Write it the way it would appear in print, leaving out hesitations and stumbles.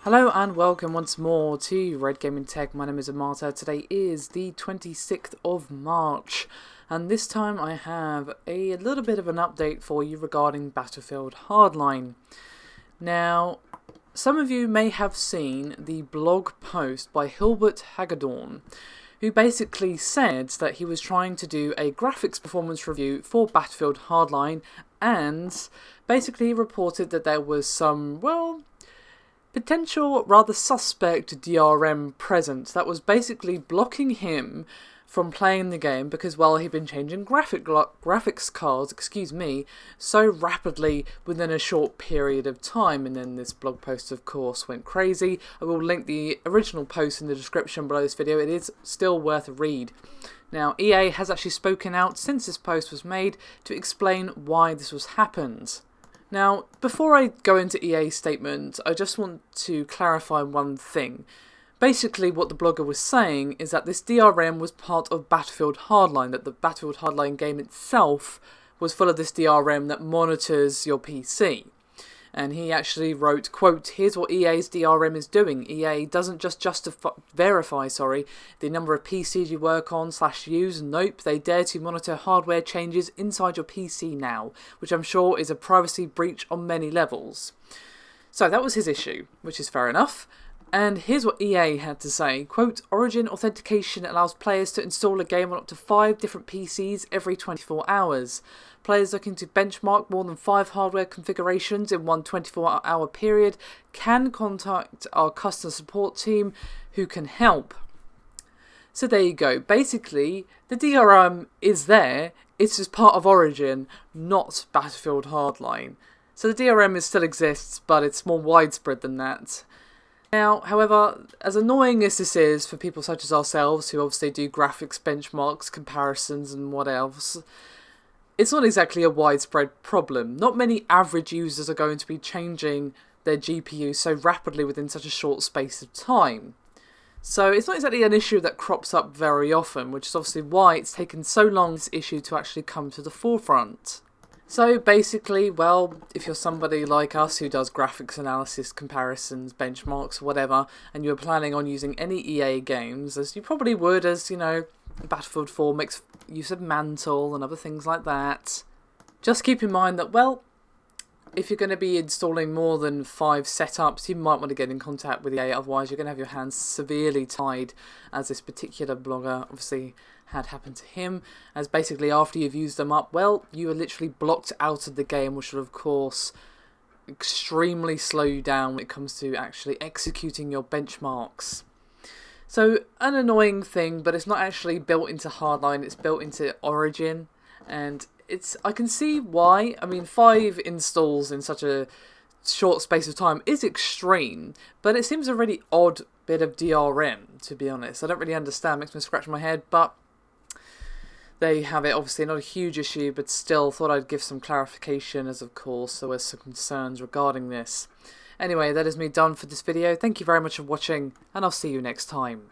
Hello and welcome once more to Red Gaming Tech. My name is Amata. Today is the 26th of March and this time I have a little bit of an update for you regarding Battlefield Hardline. Now, some of you may have seen the blog post by Hilbert Hagedorn, who basically said that he was trying to do a graphics performance review for Battlefield Hardline and basically reported that there was some, well, potential, rather suspect DRM present that was basically blocking him from playing the game because, well, he'd been changing graphics cards, so rapidly within a short period of time. And then this blog post, of course, went crazy. I will link the original post in the description below this video. It is still worth a read. Now, EA has actually spoken out since this post was made to explain why this was happened. Now, before I go into EA's statement, I just want to clarify one thing. Basically, what the blogger was saying is that this DRM was part of Battlefield Hardline, that the Battlefield Hardline game itself was full of this DRM that monitors your PC. And he actually wrote, quote, "Here's what EA's DRM is doing. EA doesn't just verify the number of PCs you work on / use. Nope, they dare to monitor hardware changes inside your PC now, which I'm sure is a privacy breach on many levels." So that was his issue, which is fair enough. And here's what EA had to say, quote, "Origin authentication allows players to install a game on up to 5 different PCs every 24 hours. Players looking to benchmark more than 5 hardware configurations in one 24-hour period can contact our customer support team who can help." So there you go. Basically, the DRM is there. It's just part of Origin, not Battlefield Hardline. So the DRM still exists, but it's more widespread than that. Now, however, as annoying as this is for people such as ourselves, who obviously do graphics benchmarks, comparisons and what else, it's not exactly a widespread problem. Not many average users are going to be changing their GPU so rapidly within such a short space of time. So it's not exactly an issue that crops up very often, which is obviously why it's taken so long for this issue to actually come to the forefront. So basically, well, if you're somebody like us who does graphics analysis, comparisons, benchmarks, whatever, and you're planning on using any EA games, as you probably would, as, you know, Battlefield 4 makes use of Mantle and other things like that, just keep in mind that, well, if you're going to be installing more than 5 setups, you might want to get in contact with EA, otherwise you're going to have your hands severely tied, as this particular blogger obviously had happened to him, as basically after you've used them up, well, you are literally blocked out of the game, which will of course extremely slow you down when it comes to actually executing your benchmarks. So, an annoying thing, but it's not actually built into Hardline, it's built into Origin, and I can see why. I mean, 5 installs in such a short space of time is extreme, but it seems a really odd bit of DRM, to be honest. I don't really understand, makes me scratch my head, but there you have it. Obviously not a huge issue, but still thought I'd give some clarification, as of course there were some concerns regarding this. Anyway, that is me done for this video. Thank you very much for watching, and I'll see you next time.